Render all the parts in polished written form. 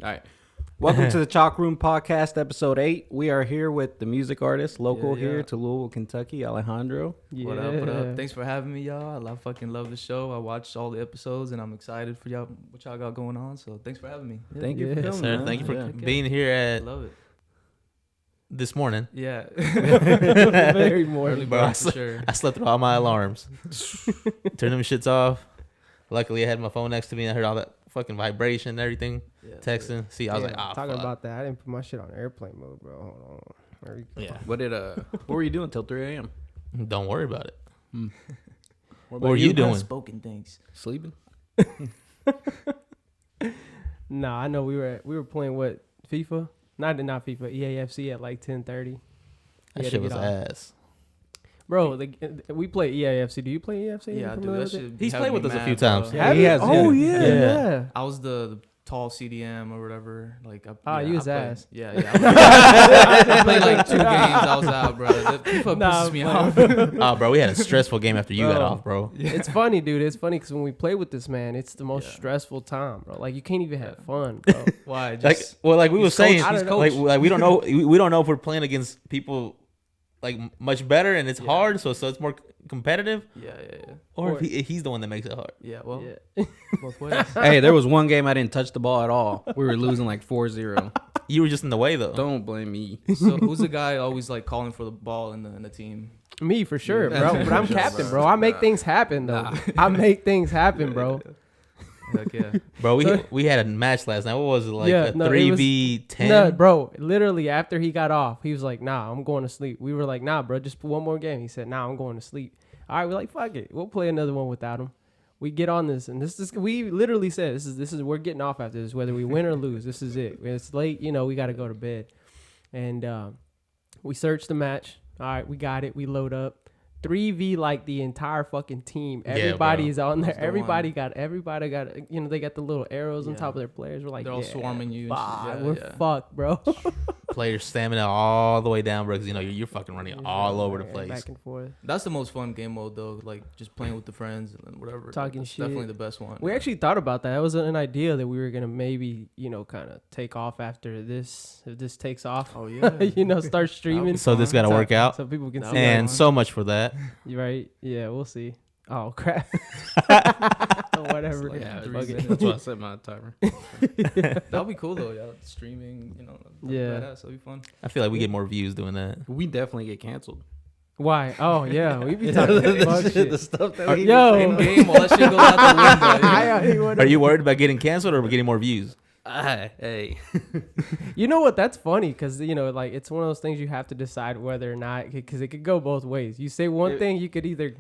All right. Welcome to the Chalk Room Podcast, episode 8. We are here with the music artist, local here to Louisville, Kentucky, Alejandro. Yeah. What up? Thanks for having me, y'all. I fucking love the show. I watched all the episodes, and I'm excited for y'all, what y'all got going on. So thanks for having me. Thank you for coming, man. Thank you for being here at this morning. Yeah. Very morning, bro. I slept through all my alarms. Turned them shits off. Luckily, I had my phone next to me, and I heard all that fucking vibration and everything. Texting. See, I was like, talking about that. I didn't put my shit on airplane mode, bro. Hold on. Yeah. What were you doing till 3 a.m.? Don't worry about it. What were you doing? Unspoken things. Sleeping? Nah, I know we were playing what, FIFA? Not FIFA, EAFC at like 10:30. That shit was ass. Bro, we play EAFC. Do you play EAFC? Yeah, dude, that shit. He's played with us a few times. Yeah, he has. Oh yeah. I was the tall CDM or whatever. Like, you was ass. Yeah. I played like 2 games. I was out, bro. That FIFA pisses me off. Oh, bro, we had a stressful game after you got off, bro. Yeah. It's funny, dude. It's funny because when we play with this man, it's the most stressful time, bro. Like you can't even have fun, bro. Why? Like we were saying, like we don't know if we're playing against people like much better, and it's hard, so it's more competitive. Yeah. Or if he's the one that makes it hard. Yeah, well, both ways. Hey, there was one game I didn't touch the ball at all. We were losing like 4-0. You were just in the way, though. Don't blame me. So who's the guy always like calling for the ball in the team? Me for sure, bro. But I'm captain, bro. I make things happen, though. I make things happen, bro. Heck yeah. Bro, we had a match last night. What was it, like a 3v10? No, bro, literally after he got off, he was like, nah, I'm going to sleep. We were like, nah, bro, just one more game. He said, nah, I'm going to sleep. All right, we're like, fuck it. We'll play another one without him. We get on this, and we literally said, this is we're getting off after this, whether we win or lose. This is it. It's late, we got to go to bed. And we searched the match. All right, we got it. We load up. 3v like the entire fucking team. Everybody's on there. Everybody got they got the little arrows on top of their players. We're like, they're all swarming you. We're fucked, bro. Player stamina all the way down, bro, because you're fucking running all over the place. Back and forth. That's the most fun game mode though, like just playing with the friends and whatever. Talking That's shit. Definitely the best one. We actually thought about that. That was an idea that we were gonna maybe, kind of take off after this. If this takes off. Oh yeah. Start streaming. So this gotta work out. So people can see. And so much for that. You right? Yeah, we'll see. Oh crap. Whatever. That's why I set my timer. That'll be cool though, yeah. Streaming, badass. That'll be fun. I feel like we get more views doing that. We definitely get canceled. Why? Oh yeah, we be talking about shit. The stuff that we in game, all that shit goes out the window. Are you worried about getting canceled or getting more views? Hey. You know what? That's funny because like it's one of those things you have to decide whether or not, because it could go both ways. You say one thing, you could either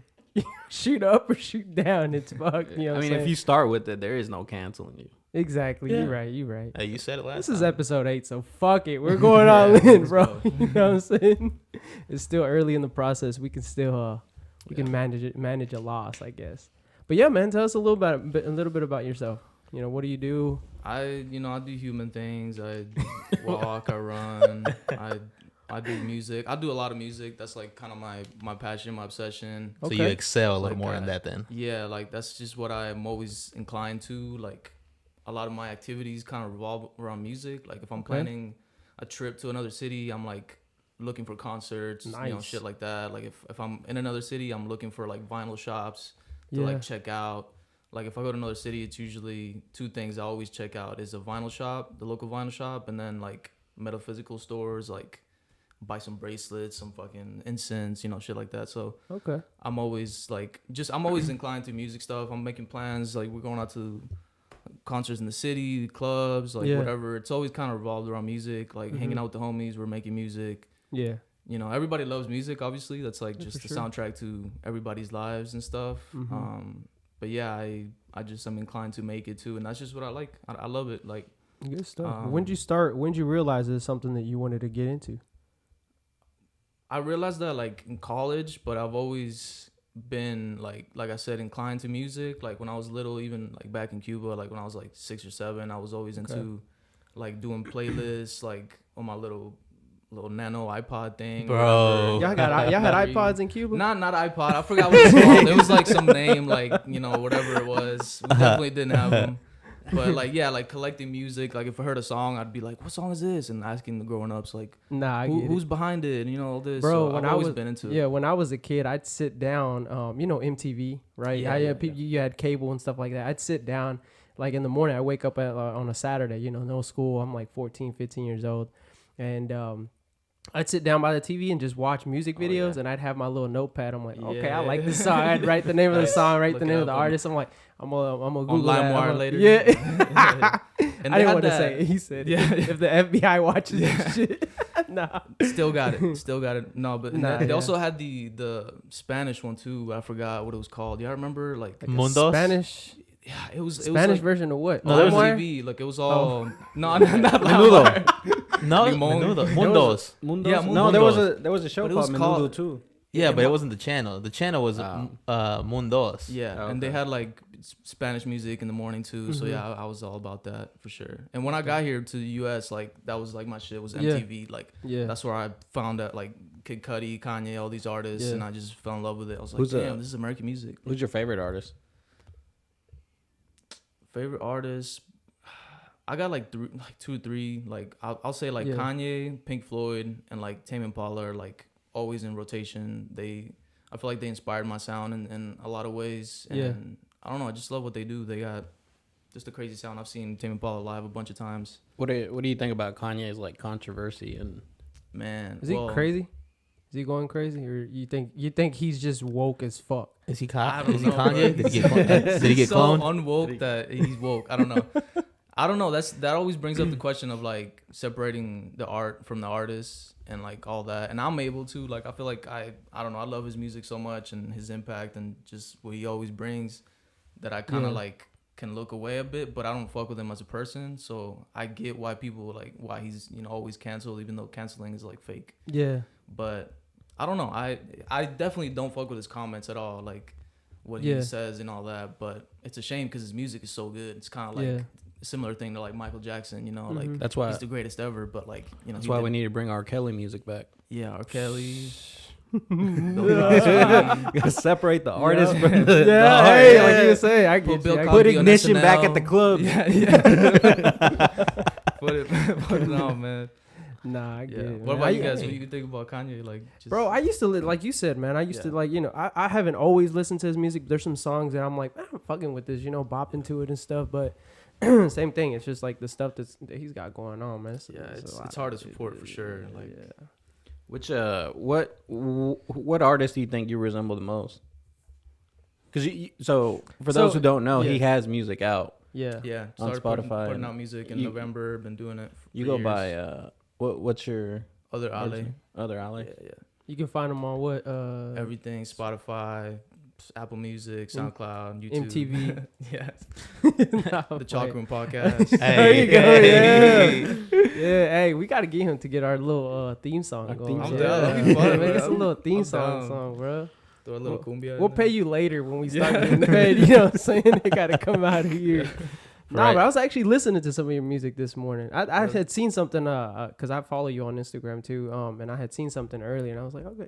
shoot up or shoot down. It's fucked. If you start with it, there is no canceling you. Exactly. Yeah. You're right. Hey, you said it last This time. is episode 8, so fuck it. We're going all in, bro. You know what I'm saying? It's still early in the process. We can still we can manage a loss, I guess. But yeah, man, tell us a little bit about yourself. What do you do? I do human things. I walk, I run, I do music. I do a lot of music. That's like kind of my passion, my obsession. So you excel a little more in that then. Yeah, like that's just what I'm always inclined to. Like a lot of my activities kind of revolve around music. Like if I'm planning a trip to another city, I'm like looking for concerts, shit like that. Like if I'm in another city, I'm looking for like vinyl shops to like check out. Like if I go to another city, it's usually 2 things I always check out is a vinyl shop, the local vinyl shop, and then like metaphysical stores, like buy some bracelets, some fucking incense, shit like that. So I'm always like, I'm always inclined to music stuff. I'm making plans. Like we're going out to concerts in the city, clubs, like whatever. It's always kind of revolved around music, like hanging out with the homies. We're making music. Yeah. Everybody loves music, obviously. That's like just the soundtrack to everybody's lives and stuff. But yeah, I'm inclined to make it too, and that's just what I like. I love it. Like good stuff. When'd you realize it's something that you wanted to get into? I realized that like in college, but I've always been like I said, inclined to music. Like when I was little, even like back in Cuba, like when I was like 6 or 7, I was always into like doing playlists like on my little nano iPod thing. Bro. Y'all had iPods in Cuba? Not iPod. I forgot what it's called. It was like some name, like, whatever it was. We definitely didn't have them. But like, yeah, like collecting music. Like if I heard a song, I'd be like, "What song is this?" And asking the growing ups, like, Nah, who's behind it? And, you know, all this. Bro, so when I've always I was been into it. Yeah, when I was a kid, I'd sit down. You know MTV, right? You had cable and stuff like that. I'd sit down like in the morning. I wake up on a Saturday. You know, no school. I'm like 14, 15 years old, and I'd sit down by the TV and just watch music videos, and I'd have my little notepad. I'm like, okay, I like this song. I'd write the name of the song, write the name of the artist. I'm like, I'm gonna Google LimeWire later. Yeah. And I didn't want to say it. He said, if the FBI watches this shit. Nah. Still got it. No, but they yeah. also had the Spanish one too. I forgot what it was called. Y'all remember like Mundos? Spanish? Yeah, it was Spanish like, version of what? No, there was LimeWire? TV. Like it was all not LimeWire. Menudo. No, Limon. Menudo. Mundos. Mundos? Yeah, No, there was a show But it was called Menudo called- too. Yeah, but it wasn't the channel. The channel was Mundos. Yeah, Oh, and they okay. had like Spanish music in the morning too. So yeah, I was all about that for sure. And when I got here to the U.S., like that was like my shit was MTV. Like that's where I found out like Kid Cudi, Kanye, all these artists, and I just fell in love with it. I was like, damn, this is American music. Who's your favorite artist? Favorite artist? I got like 2 or 3. Like I'll say like Kanye, Pink Floyd, and like Tame Impala are like always in rotation. I feel like they inspired my sound in a lot of ways. And I don't know, I just love what they do. They got just a crazy sound. I've seen Tame Impala live a bunch of times. What do you think about Kanye's like controversy and Man, Is he crazy? Is he going crazy, or you think he's just woke as fuck? Is he I don't Is he know, Kanye? bro. Did he get so cloned? unwoke that he's woke. I don't know. I don't know. That always brings up the question of like separating the art from the artist and like all that. And I'm able to like I feel like I don't know. I love his music so much and his impact and just what he always brings that I kind of like can look away a bit, but I don't fuck with him as a person. So I get why people like why he's always canceled, even though canceling is like fake. Yeah. But I don't know. I definitely don't fuck with his comments at all, like what he says and all that. But it's a shame because his music is so good. It's kind of like a similar thing to like Michael Jackson, like that's why he's the greatest ever. But like that's why we need to bring R. Kelly music back. Yeah, R. Kelly. Gotta separate the artist from the art. Hey, like you were saying, I get Bill you. Put Cosby on ignition back SNL. at the club. Put it on, man. Nah, I get it. What man. about you guys? What do you think about Kanye? Like, just, Bro, I used to like you said, man. I used to like I haven't always listened to his music. There's some songs that I'm like, I'm fucking with this, bopping to it and stuff. But same thing. It's just like the stuff that he's got going on, man. It's hard to support for sure. Like, Which what artist do you think you resemble the most? Because for those who don't know, he has music out. Yeah. Started Spotify putting out music in November. Been doing it. You go by what's your Other Alee? Other Alee? Yeah. You can find them on what? Everything: Spotify, Apple Music, SoundCloud, YouTube, MTV. The Chalk Room Podcast. There you go. Yeah. Hey, we gotta get him to get our little theme song going. I'm Yeah. down. That'd be fun, Make bro. us a little theme I'm song, down. bro. Throw a little cumbia. We'll in pay there. you later when we start getting paid. You know what I'm saying? They gotta come out of here. Right. But I was actually listening to some of your music this morning. I had seen something because I follow you on Instagram too. And I had seen something earlier, and I was like, okay,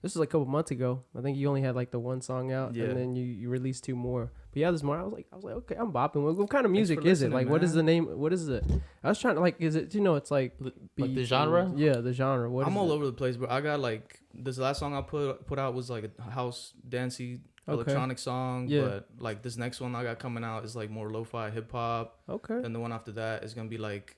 this was like a couple months ago. I think you only had like the one song out, and then you released 2 more. But yeah, this morning I was like, okay, I'm bopping. What kind of music is it? Like, what is the name? What is it? I was trying to is it? It's like the genre? Yeah, the genre. What? I'm all over the place, bro. I got like this last song I put out was like a house dancey electronic song, but like this next one I got coming out is like more lo-fi hip hop. Okay. And the one after that is gonna be like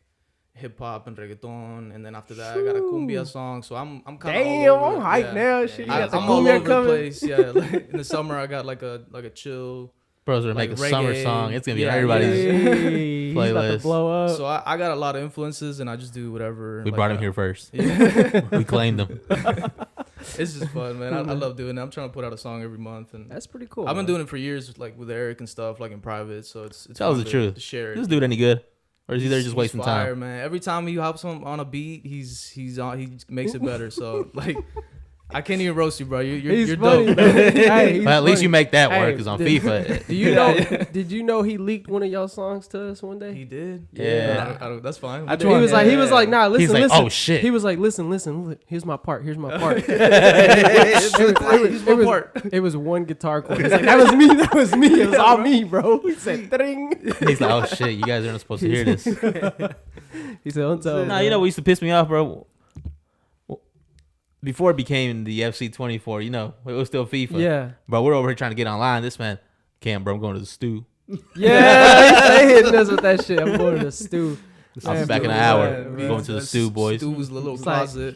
hip hop and reggaeton, and then after that I got a cumbia song. So I'm kind of damn, I'm hyped now. Shit, you got the I'm all cumbia over coming. the place. Yeah, like in the summer I got like a chill. Bros are like making a summer reggae. song. It's gonna be Yeah, everybody's. He's about to playlist. blow up. So I got a lot of influences, and I just do whatever. We like, brought him here first. Yeah. We claimed him. It's just fun, man. I love doing it. I'm trying to put out a song every month, and That's pretty cool. I've been doing it for years, like with Eric and stuff, like in private. So it's Tell us fun the truth. to share it. Does this dude any good, or is he there just wasting fire, time? man. Every time he hops on a beat, he's on. He makes it better. So like, I can't even roast you, bro. He's You're funny, dope. Hey, But at least funny. you make that work Hey, because on did- FIFA. Do you know? Did you know he leaked one of y'all songs to us one day? He did. Yeah. I don't, that's fine. I Which do He one? was like, nah, listen, He's like, listen. oh shit. He was like, listen, look, here's my part. Here's my part. Here's my part. It was one guitar chord. He's like, that was me. That was me. It was all me, bro. He said, ding. He's like, oh shit, you guys aren't supposed to hear this. He said, don't tell. Nah, you know what used to piss me off, bro? Before it became the FC24, you know, it was still FIFA. Yeah. Bro, we're over here trying to get online. This man, Cam, bro, I'm going to the stew. Yeah. They hitting us with that shit. I'm going to the stew. I'll be Man, back in an bro, hour. man, We're going to the stew, boys. Stew's little It's like- closet.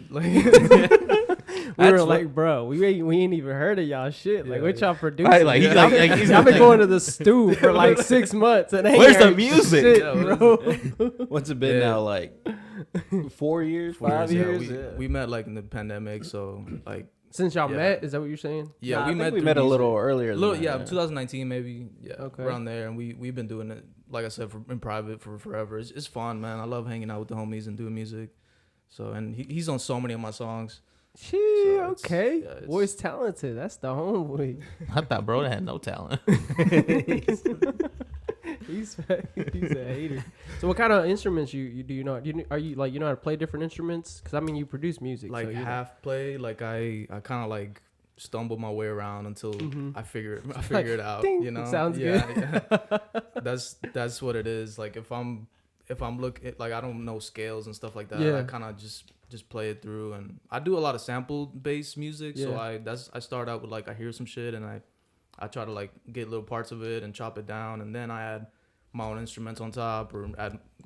We were like, bro, we ain't even heard of y'all shit. Like, Yeah, what y'all producing? Right, like, he's like he's I've been like, going to the stew for like 6 months. And I ain't Where's the heard music? shit, Yeah, bro. What's it been Yeah. now? Like 4 years, 5 Yeah, years? we met like in the pandemic, so like Since y'all Yeah. met, is that what you're saying? yeah, Nah, we I think met. we through met a music. little earlier. Than that, Yeah, 2019 maybe. Yeah, Okay. around there, and we've been doing it like I said in private for forever. It's fun, man. I love hanging out with the homies and doing music. So and he's on so many of my songs. Shit, it's- okay. yeah, it's- Boy's talented. That's the homeboy. I thought, bro, that had no talent. He's a hater. So what kind of instruments you do you know? Are you like you know how to play different instruments? Because I mean you produce music. Like so you know. half play, like I kind of like stumble my way around until Mhm. I figure Like, it out. ding, You know, sounds yeah. That's what it is. Like if I'm looking, like I don't know scales and stuff like that. Yeah. I kind of just play it through, and I do a lot of sample based music. So Yeah. I start out with like I hear some shit and I try to like get little parts of it and chop it down, and then I add my own instruments on top, or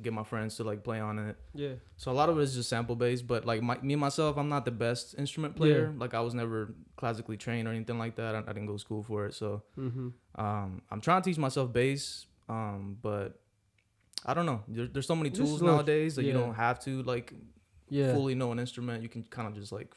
get my friends to like play on it. Yeah. So a lot of it is just sample based, but like me myself, I'm not the best instrument player. Yeah. Like I was never classically trained or anything like that. I didn't go to school for it. So Mm-hmm. I'm trying to teach myself bass, but I don't know. There's so many Just tools look, nowadays that you yeah. don't have to like Yeah. fully know an instrument. You can kind of just like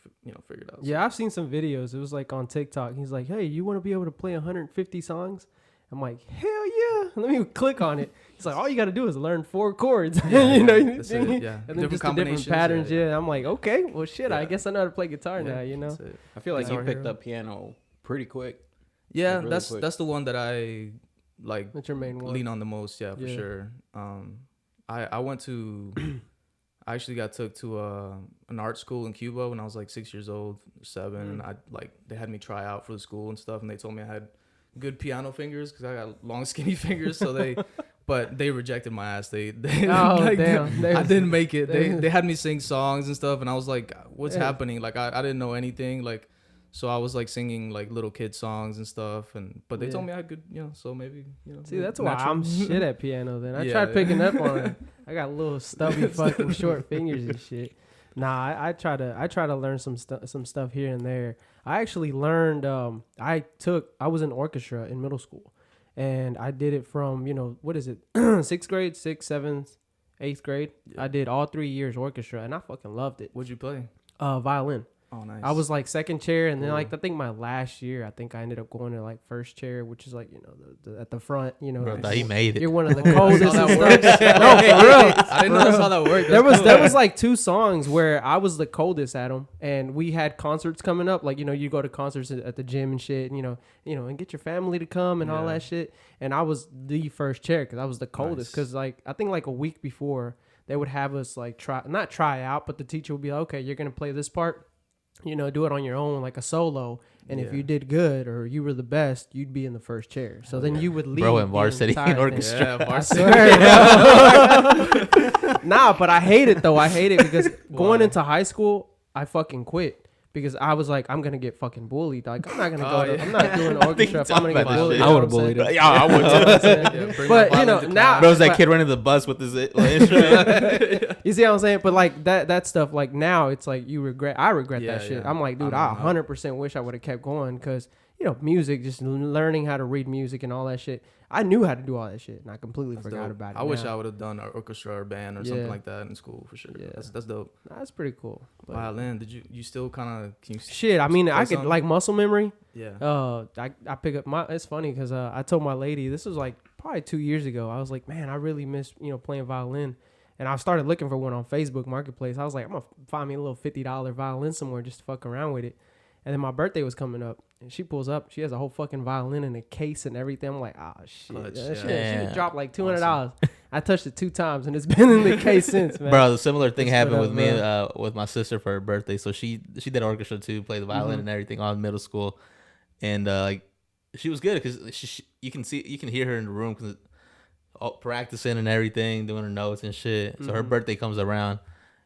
figure it out. Yeah, I've seen some videos. It was like on TikTok. He's like, "Hey, you want to be able to play 150 songs?" I'm like, "Hell yeah!" Let me click on it. He's like, "All you got to do is learn 4 chords." Yeah, you know, yeah, that's it, yeah. and then Different just the different combinations, patterns. yeah, Yeah, yeah. I'm like, okay, well, shit. I Yeah. guess I know how to play guitar now. You know. That's it. I feel like Guitar you picked Hero. up piano pretty quick. Yeah, Like, really quick. that's the one that I like That's your main one. lean on the most. Yeah, for Yeah. sure. I went to I actually got took to an art school in Cuba when I was like 6 years old, 7, and they had me try out for the school and stuff, and they told me I had good piano fingers because I got long skinny fingers, so but they rejected my ass. They Oh, like, damn. I didn't make it. they- They had me sing songs and stuff, and I was like, what's Yeah. happening? Like I didn't know anything. Like so I was like singing like little kid songs and stuff, but they Yeah. told me I had good, so maybe See, that's why natural. I'm shit at piano. Then I Yeah. tried picking up on it. I got little stubby fucking short fingers and shit. Nah, I try to learn some stuff here and there. I actually learned. I was in orchestra in middle school, and I did it from what is it, 6th grade, 6th, 7th, 8th grade. Yeah. I did all 3 years orchestra, and I fucking loved it. What'd you play? Violin. Oh, nice. I was like second chair, and then Cool. like I think my last year, I think I ended up going to like first chair, which is like the at the front. Bro, like, thought he made it. you're one of the coldest how and that stuff. works. No, for real. I didn't know that's how that worked. There was like 2 songs where I was the coldest at them, and we had concerts coming up. Like you go to concerts at the gym and shit, and and get your family to come and all Yeah. that shit. And I was the first chair because I was the coldest. Nice. Because like I think like a week before they would have us like not try out, but the teacher would be like, okay, you're gonna play this part. Do it on your own like a solo, and if Yeah. you did good or you were the best, you'd be in the first chair. So then you would lead. Bro, in the varsity entire thing. orchestra. Yeah, I varsity. swear. Nah, but I hate it though. I hate it because going Why? into high school, I fucking quit because I was like, I'm gonna get fucking bullied. Like I'm not gonna go. Oh, yeah. I'm not doing orchestra if I'm gonna get about that bullied. shit. You I know would've what I'm bullied saying? him. Yeah, I would too. Yeah, bring But, my you know, violin to now- class. Bro, was that But- kid running the bus with his instrument? You see what I'm saying? But like that stuff, like now it's like I regret Yeah, that shit. yeah. I'm like, dude, I I don't know. 100% wish I would have kept going because, music, just learning how to read music and all that shit. I knew how to do all that shit and I completely That's forgot dope. about it. I wish now. I would have done an orchestra or band or Yeah. something like that in school for sure. Yeah. That's dope. That's pretty cool. But Violin, did you still kind of can you shit, I mean, play I could something? like muscle memory. Yeah. I pick up it's funny because I told my lady, this was like probably 2 years ago. I was like, man, I really miss, playing violin. And I started looking for one on Facebook Marketplace. I was like, I'm going to find me a little $50 violin somewhere just to fuck around with it. And then my birthday was coming up, and she pulls up. She has a whole fucking violin in a case and everything. I'm like, oh shit, she dropped like $200. Awesome. I touched it 2 times, and it's been in the case since, man. Bro, the similar thing happened with me with my sister for her birthday. So she did orchestra too, played the violin and everything all in middle school, and like she was good because you can hear her in the room because practicing and everything, doing her notes and shit. So her birthday comes around.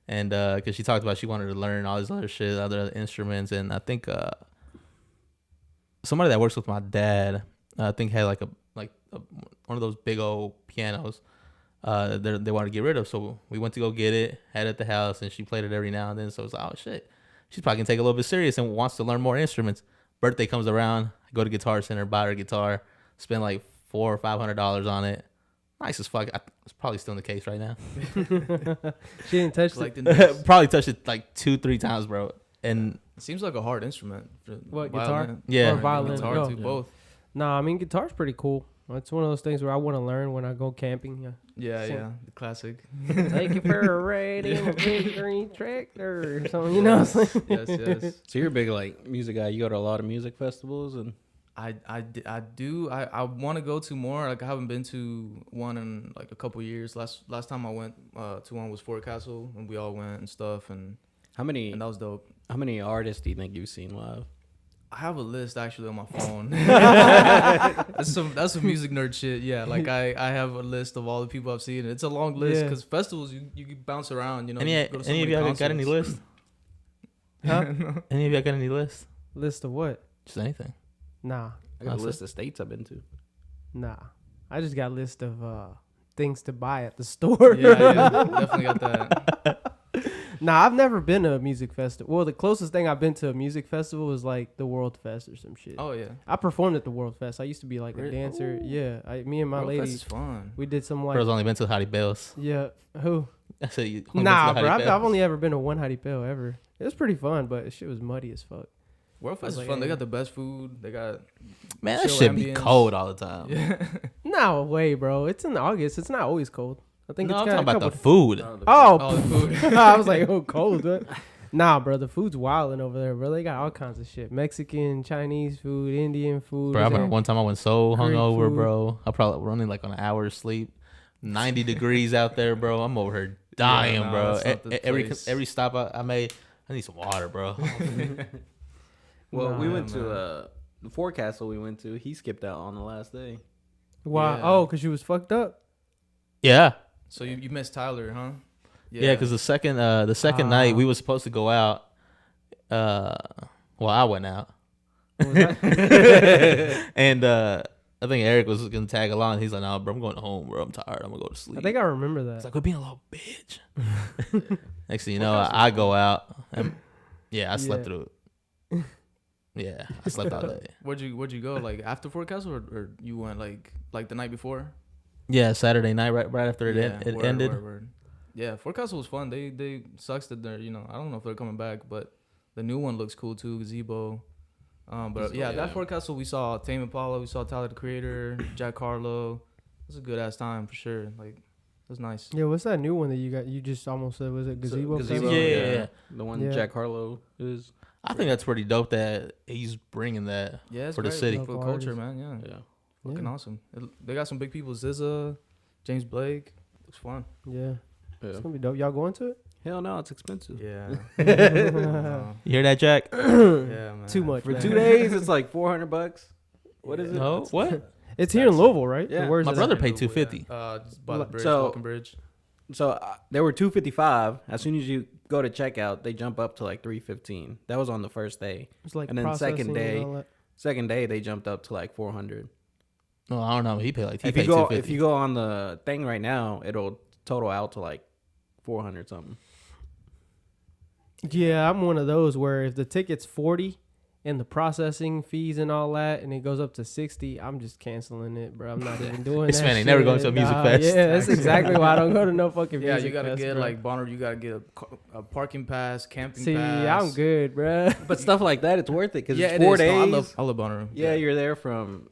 And because she talked about she wanted to learn all this other shit, other instruments, and I think somebody that works with my dad, I think had like one of those big old pianos they wanted to get rid of. So we went to go get it, had it at the house, and she played it every now and then. So it's like, oh shit, she's probably gonna take it a little bit serious and wants to learn more instruments. Birthday comes around, I go to Guitar Center, buy her a guitar, spend like $400 or $500 on it. Nice as fuck. It's probably still in the case right now. She didn't touch it. Probably touched it like 2-3 times, bro. And it seems like a hard instrument. What, violin. guitar? Yeah, or violin. Guitar too, both. Nah, I mean guitar's pretty cool. It's one of those things where I want to learn when I go camping. Yeah, the classic. Take you for a ride in a big green tractor or something. You know what I'm saying? Yes. So you're a big like music guy. You go to a lot of music festivals and. I do. I want to go to more. Like I haven't been to one in like a couple years. Last time I went to one was Fort Castle, and we all went and stuff. And that was dope. How many artists do you think you've seen live? I have a list actually on my phone. That's some music nerd shit. Yeah, like I have a list of all the people I've seen. It's a long list because festivals you bounce around. You know. Any of you got any list? Huh? Any of you got any list? List of what? Just anything. Nah. I got a list of states I've been to. Nah. I just got a list of things to buy at the store. Yeah, definitely got that. Nah, I've never been to a music festival. Well, the closest thing I've been to a music festival was like the World Fest or some shit. Oh yeah. I performed at the World Fest. I used to be like a dancer. Ooh. Yeah. Me and my World lady. Fest is fun. We did some like. Bro's only been to Hottie Bells. Yeah. Who? I said you. Nah, bro. I've only ever been to one Hottie Bell ever. It was pretty fun, but shit was muddy as fuck. World Fest is fun. They got the best food. They got that shit be cold all the time. Yeah. No way, bro. It's in August. It's not always cold. I think no, it's I'm talking about the food. food. Oh, the food. I was like, oh, cold. What? Nah, bro. The food's wilding over there, bro. They got all kinds of shit: Mexican, Chinese food, Indian food. Bro, I remember one time I went so hungover, food. bro. I probably running like on an hour's sleep. 90 degrees out there, bro. I'm over here dying, bro. Every stop I made, I need some water, bro. Well, we went to the Fort Castle we went to. He skipped out on the last day. Why? Yeah. Oh, because you was fucked up? Yeah. So you missed Tyler, huh? Yeah, because the second night we was supposed to go out. Well, I went out. And I think Eric was gonna tag along. He's like, "No, bro, I'm going home, bro. I'm tired. I'm gonna go to sleep." I think I remember that. It's like, we're being a little bitch. Next thing you know, I go out. And, I slept through it. Yeah, I slept all day. Where'd you go? Like after Fort Castle, or you went like the night before? Yeah, Saturday night, right after it ended. Word. Yeah, Fort Castle was fun. They sucks that they're I don't know if they're coming back, but the new one looks cool too. Gazebo. But that Fort Castle, we saw Tame Impala, we saw Tyler the Creator, Jack Harlow. It was a good ass time for sure. Like, it was nice. Yeah, what's that new one that you got? You just almost said, was it Gazebo? Gazebo, yeah. The one Jack Harlow is. I think that's pretty dope that he's bringing that for the city. For the culture, man. Yeah. Fucking awesome. They got some big people. SZA, James Blake. Looks fun. Yeah. It's gonna be dope. Y'all going to it? Hell no, it's expensive. Yeah. You hear that, Jack? Yeah, man. Too much For man. 2 days. It's like $400. What is it? No, what? It's here in Louisville, right? Yeah. Where's My it brother at? paid $250. Just by the bridge, So- walking bridge. So they were $255. As soon as you go to checkout, they jump up to like $315. That was on the first day. It's like And then processing and all that. Second day they jumped up to like $400. No, I don't know. He paid If you go on the thing right now, it'll total out to like 400 something. Yeah, I'm one of those where if the ticket's 40 and the processing fees and all that, and it goes up to 60, I'm just canceling it, bro. I'm not even doing This that. man ain't never going to a music fest. Yeah, that's exactly why I don't go to no fucking Yeah, music you gotta fest, get bro. like Bonaroo. You gotta get a parking pass, camping See, pass. I'm good, bro. But stuff like that, it's worth it because Yeah, it's it 4 is. days. No, I love Bonaroo. Yeah, you're there from.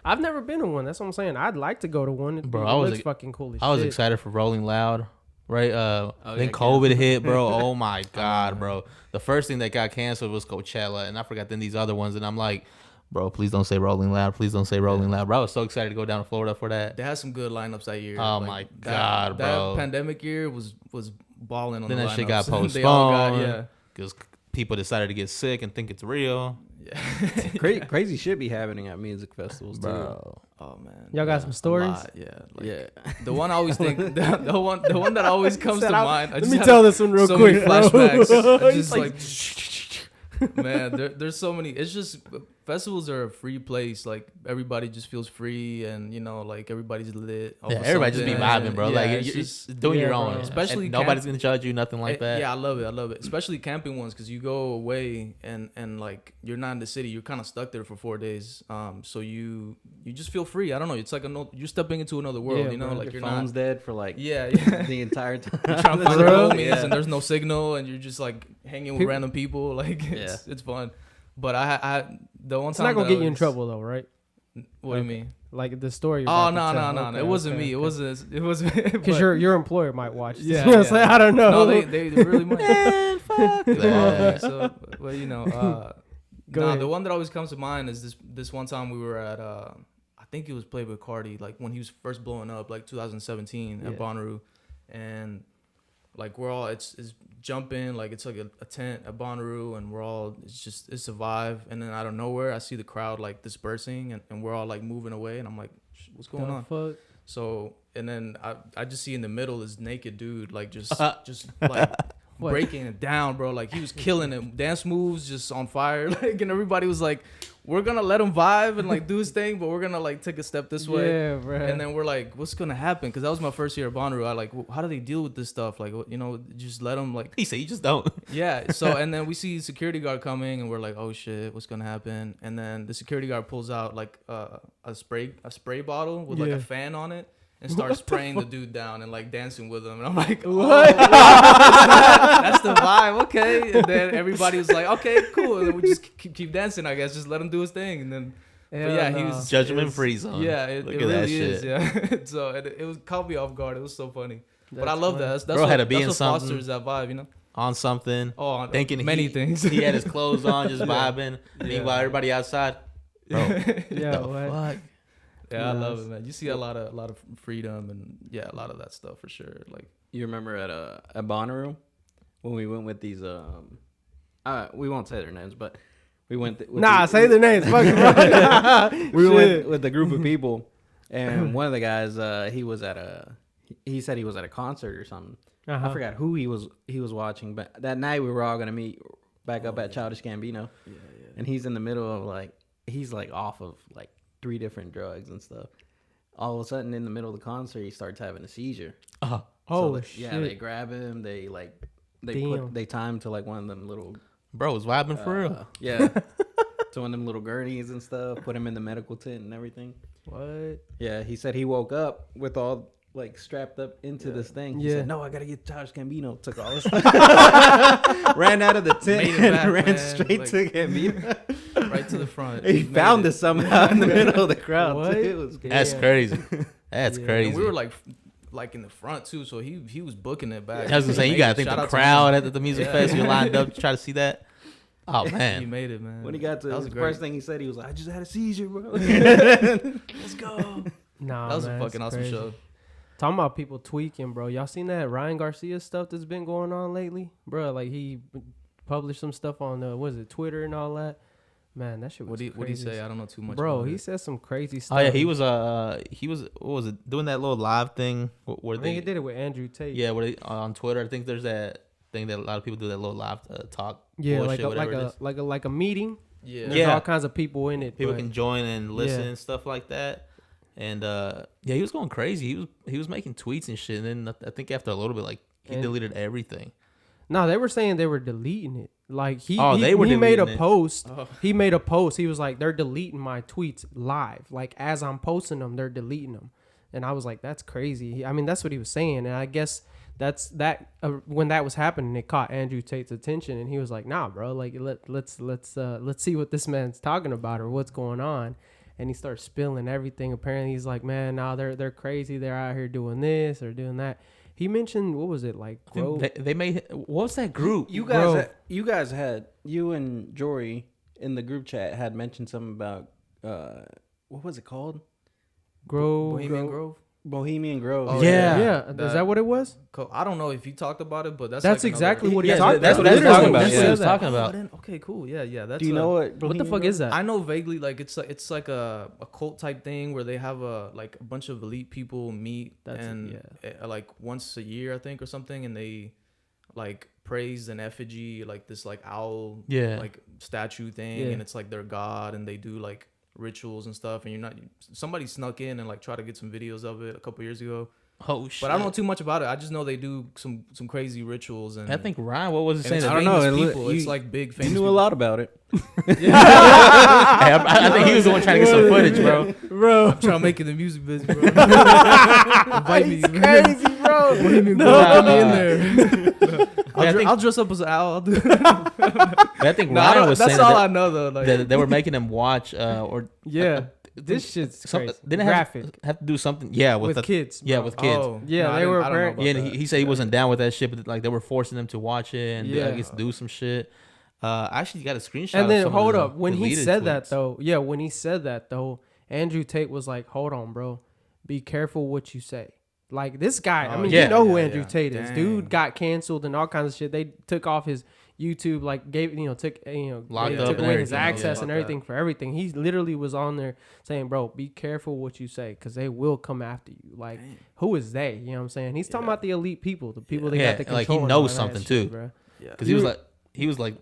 I've never been to one. That's what I'm saying. I'd like to go to one. Bro, It looks fucking cool as shit. I was excited for Rolling Loud. right? Then COVID hit, bro. Oh my God, bro. The first thing that got canceled was Coachella, and I forgot then these other ones, and I'm like, bro, please don't say Rolling Loud. Please don't say Rolling Loud, bro. I was so excited to go down to Florida for that. They had some good lineups that year. Oh my God, bro. That pandemic year was balling on then the lineups. That shit got postponed. They all got, because people decided to get sick and think it's real. Yeah. Crazy shit be happening at music festivals, bro. Oh man, Y'all got some stories? Yeah. The one I always think, the one that always comes to mind. Let me tell this one real so quick. Many flashbacks. Bro. I just man, there's so many. It's just festivals are a free place. Like everybody just feels free, and like everybody's lit. Everybody just be vibing, bro. Like you're just doing your own. Bro. Especially nobody's gonna judge you, nothing like that. Yeah, I love it. Especially camping ones, because you go away and like you're not in the city. You're kind of stuck there for 4 days. So you just feel free. I don't know. It's like you're stepping into another world. Yeah, like your you're phone's not dead for like the entire time. You're trying to find the homies, and there's no signal, and you're just like hanging with random people. Like it's fun. But I the one it's time not gonna get you in trouble though, right? What do you mean? Like the story. Oh no! It wasn't me. It wasn't because your employer might watch. This. Yeah, Like, I don't know. No, they really might. Man, fuck that. So, well, the one that always comes to mind is this one time we were at I think it was Playboy Cardi, like when he was first blowing up, like 2017 at Bonaroo, and like we're all it's jumping, like it's like a tent at Bonaroo, and we're all it's a vibe, and then out of nowhere I see the crowd like dispersing, and we're all like moving away, and I'm like, what's going on? Fuck? So and then I just see in the middle this naked dude like just like breaking it down, bro. Like he was killing it, dance moves just on fire, like, and everybody was like, we're gonna let him vibe and like do his thing, but we're gonna like take a step this way. Yeah, bro. And then we're like, what's gonna happen? Because that was my first year at Bonaroo. I like, how do they deal with this stuff? Like, just let them like. He said, you just don't. Yeah. So and then we see security guard coming, and we're like, oh shit, what's gonna happen? And then the security guard pulls out like a spray bottle with like a fan on it. And start spraying the dude down and like dancing with him, and I'm like, what? That's the vibe, okay. And then everybody was like, okay, cool. And then we just keep dancing, I guess. Just let him do his thing, and then. He was judgment free zone. Yeah, it Look at really that is. shit. Yeah. So it was caught me off guard. It was so funny. But I love that. That's Bro what, had to be that's in what something. fosters that vibe, On something. Oh, on thinking many things. He had his clothes on, just vibing. Meanwhile, everybody outside. Bro, Yeah, the what? fuck? Yeah, I love it, man. You see a lot of freedom and a lot of that stuff for sure. Like you remember at Bonaroo when we went with these we won't say their names, but we went say their names. Fuck it, we went with a group of people, and one of the guys he said he was at a concert or something. I forgot who he was watching, but that night we were all gonna meet back up at Childish Gambino. And he's in the middle of he's off of 3 different drugs and stuff. All of a sudden, in the middle of the concert, he starts having a seizure. Shit. Yeah, they grab him. They tie him to one of them little. Bro was vibing for real. Yeah, to one of them little gurneys and stuff. Put him in the medical tent and everything. What? Yeah, he said he woke up with all strapped up into this thing. He said, "No, I gotta get Childish Gambino." Took all his stuff, ran out of the tent, and ran straight to Gambino. Right to the front. He found us somehow in the middle of the crowd. What? It was That's crazy. That's crazy. And we were like in the front too, so he was booking it back. I was gonna say, you gotta think the crowd at the music fest, you lined up to try to see that. Oh man, he made it, man. When he got to the first thing he said, he was like, "I just had a seizure, bro." Let's go. Nah, that was man, a fucking awesome show. Talking about people tweaking, bro. Y'all seen that Ryan Garcia stuff that's been going on lately, bro? Like he published some stuff on Twitter and all that. Man, that shit was crazy. What did he say? I don't know too much. Bro, about he it. said some crazy stuff. Oh yeah, he was what was it, doing that little live thing where I think he did it with Andrew Tate. Yeah, on Twitter. I think there's that thing that a lot of people do, that little live talk. Yeah, bullshit, like a meeting. Yeah. There's all kinds of people in it. People can join and listen and stuff like that. And he was going crazy. He was making tweets and shit. And then I think after a little bit, he deleted everything. No, they were saying they were deleting it. Like he made a post. Oh. He made a post. He was like, "They're deleting my tweets live. Like as I'm posting them, they're deleting them." And I was like, "That's crazy." I mean, that's what he was saying. And I guess that's that. When that was happening, it caught Andrew Tate's attention, and he was like, "Nah, bro. Like let's see what this man's talking about or what's going on." And he starts spilling everything. Apparently, he's like, "Man, nah, they're crazy. They're out here doing this or doing that." He mentioned, what was it, like Grove? They made, what was that group? You and Jory in the group chat had mentioned something about what was it called? Bohemian Grove. Oh, yeah. Is that what it was? I don't know if he talked about it, but that's like exactly what he talked about. That's what he was talking Oh, about. okay, cool. Yeah. That's Do you know what the fuck is that? I know vaguely. Like it's like a cult type thing where they have a bunch of elite people meet like once a year, I think, or something, and they like praise an effigy, like this like owl like statue thing, and it's like their god, and they do like rituals and stuff, and somebody snuck in and like try to get some videos of it a couple years ago. Oh shit! But I don't know too much about it. I just know they do some crazy rituals, and I think Ryan, what was it saying? I don't know. It's like big famous. You knew a lot about it. I think he was the one trying to get some footage, bro. I'm trying to make it the music business, bro. Invite me, crazy, bro. Put me in there. I'll dress up as an owl. I think Ryan was saying that's all I know though. Like, they were making him watch this shit's crazy. Didn't graphic. have to do something. Yeah, with kids. Yeah, with kids. Oh, yeah, they were. He said he wasn't down with that shit, but like they were forcing them to watch it and I guess do some shit. I actually got a screenshot. And then hold up, when he said that though, Andrew Tate was like, "Hold on, bro, be careful what you say." Like this guy, I mean, you know who Andrew Tate is. Dude got canceled and all kinds of shit. They took off his YouTube, like took away his access and everything for everything. He literally was on there saying, "Bro, be careful what you say, because they will come after you." Like, who is they? You know what I'm saying? He's talking about the elite people, the people that got the control. Like he knows something shit, too, bro. because he was like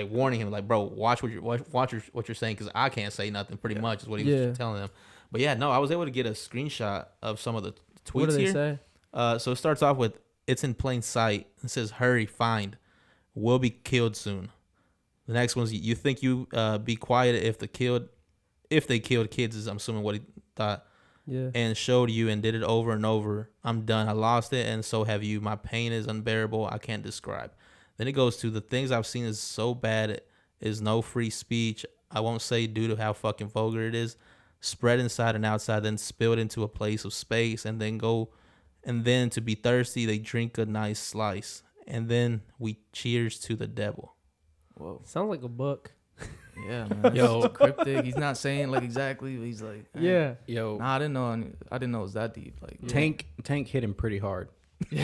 warning him, like, bro, watch what you're saying, because I can't say nothing. Pretty much is what he was telling them. But I was able to get a screenshot of some of the tweets. What do they say? So it starts off with, "It's in plain sight." It says, "Hurry, find. Will be killed soon." The next one's, "You think you be quiet if they killed kids," is I'm assuming what he thought. Yeah. "And showed you and did it over and over. I'm done. I lost it, and so have you. My pain is unbearable. I can't describe." Then it goes to, "The things I've seen is so bad it is no free speech. I won't say due to how fucking vulgar it is. Spread inside and outside, then spilled into a place of space, and then to be thirsty, they drink a nice slice. And then we cheers to the devil." Whoa. Sounds like a book. Yeah, man. Yo, cryptic. He's not saying like exactly, but he's like, yo. Nah, I didn't know it was that deep. Like Tank hit him pretty hard. You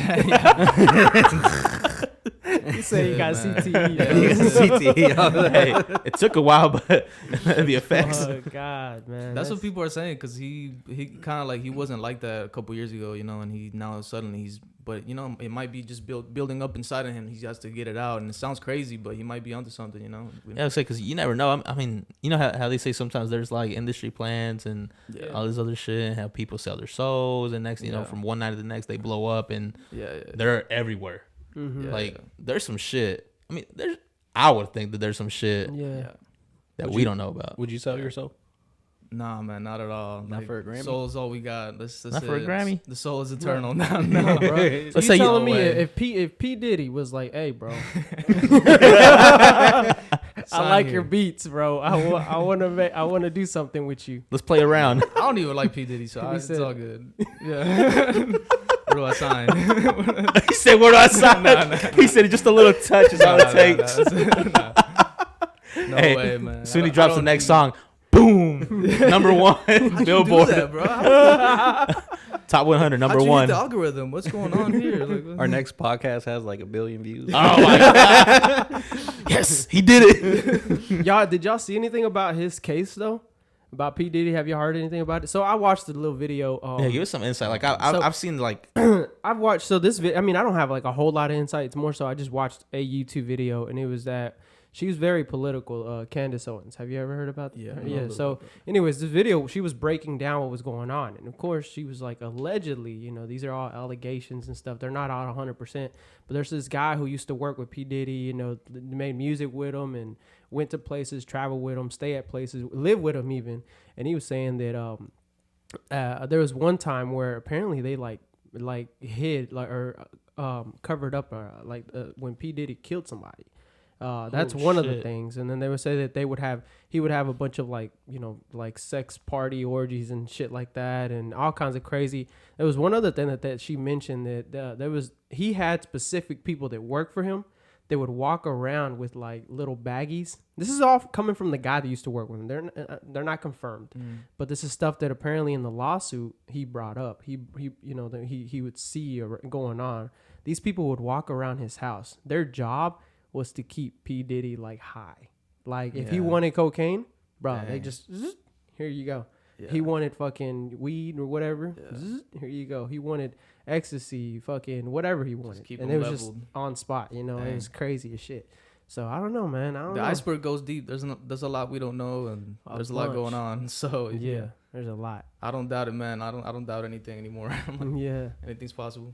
say he got CTE. CTE. Hey, it took a while, but the effects. Oh God, man. That's what people are saying, because he kind of like, he wasn't like that a couple years ago, and he now suddenly but it might be just building up inside of him. He has to get it out, and it sounds crazy, but he might be onto something, Yeah, I would say, because you never know. I mean, you know how they say sometimes there's like industry plans and all this other shit, and how people sell their souls, and next, from one night to the next they blow up, and they're everywhere. Mm-hmm. There's some shit. I mean, I would think that there's some shit that we don't know about. Would you sell your soul? Nah, man, not at all. Not for a Grammy? Soul is all we got. That's Not for a Grammy? The soul is eternal. No, bro. So you telling me if P Diddy was like, "Hey, bro, I like your beats, bro. I want to do something with you. Let's play around." I don't even like P Diddy, so it's all good. Yeah. Where do I sign? He said, "Where do I sign?" Nah. He said, "Just a little touch is all it takes." No way, man. Soon he drops the next song. Boom! Number one, Billboard. Do that, bro? Top 100, number How'd you one. hit the algorithm? What's going on here? Like, Our next podcast has like 1 billion views. Oh my God! Yes, he did it. Did y'all see anything about his case though? About P Diddy? Have you heard anything about it? So I watched the little video. Give us some insight. Like I've seen like I've watched. So this video. I mean, I don't have like a whole lot of insight. It's more so I just watched a YouTube video, and it was that she was very political. Candace Owens. Have you ever heard about that? Yeah. So, anyways, this video, she was breaking down what was going on, and of course, she was like, allegedly, these are all allegations and stuff. They're not all 100%. But there's this guy who used to work with P Diddy. Made music with him and went to places, traveled with him, stay at places, live with him even. And he was saying that there was one time where apparently they like hid or covered up when P Diddy killed somebody. That's one of the things. And then they would say that he would have a bunch of like, you know, like sex party orgies and shit like that, and all kinds of crazy. There was one other thing that she mentioned that he had specific people that worked for him. They would walk around with like little baggies. This is all coming from the guy that used to work with him. They're not confirmed, but this is stuff that apparently in the lawsuit he brought up. He you know that he would see going on. These people would walk around his house. Their job was to keep P. Diddy like high. Like if he wanted cocaine, bro, they just here you go. Yeah. He wanted fucking weed or whatever. Here you go. He wanted ecstasy, fucking whatever he wanted, and it was just on spot. You know, it was crazy as shit. So I don't know, man. I don't know. The iceberg goes deep. There's a lot we don't know, and there's a lot going on. So yeah, there's a lot. I don't doubt it, man. I don't doubt anything anymore. Like, anything's possible.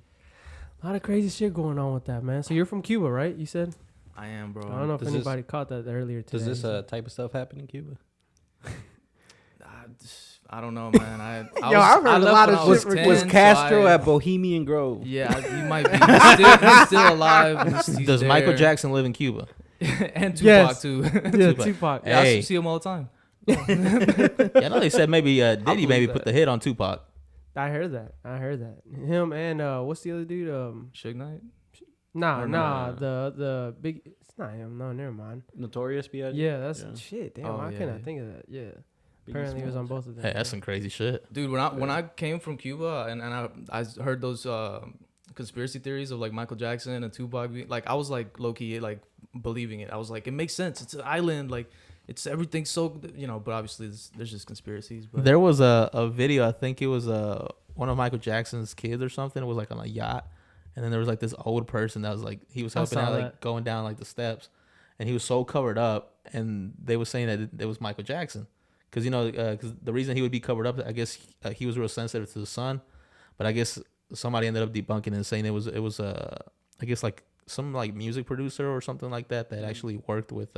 A lot of crazy shit going on with that, man. So you're from Cuba, right? You said. I am, bro. I don't know if anybody caught that earlier today. Does this type of stuff happen in Cuba? I don't know, man. I've heard a lot of shit. Was Castro at Bohemian Grove? Yeah, he might be. He's still alive. Does Michael Jackson live in Cuba? And Tupac too. Yeah, Tupac. Yeah, I see him all the time. Yeah, I know they said maybe Diddy maybe put the hit on Tupac. I heard that. Him and what's the other dude? Suge Knight. Nah. The big. It's not him. No, never mind. Notorious B.I.G. Yeah, that's shit. Damn, why can't I think of that? Yeah. Apparently, it was on both of them. Hey, that's some crazy shit, dude. When I came from Cuba and I heard those conspiracy theories of like Michael Jackson and Tupac, like I was like low key like believing it. I was like, it makes sense. It's an island, like it's everything. So you know, but obviously there's just conspiracies. But there was a video. I think it was one of Michael Jackson's kids or something. It was like on a yacht, and then there was like this old person that was like he was helping out like going down like the steps, and he was so covered up, and they were saying that it was Michael Jackson. Because, you know, cause the reason he would be covered up, I guess he was real sensitive to the sun. But I guess somebody ended up debunking and saying it was I guess, like some like music producer or something like that actually worked with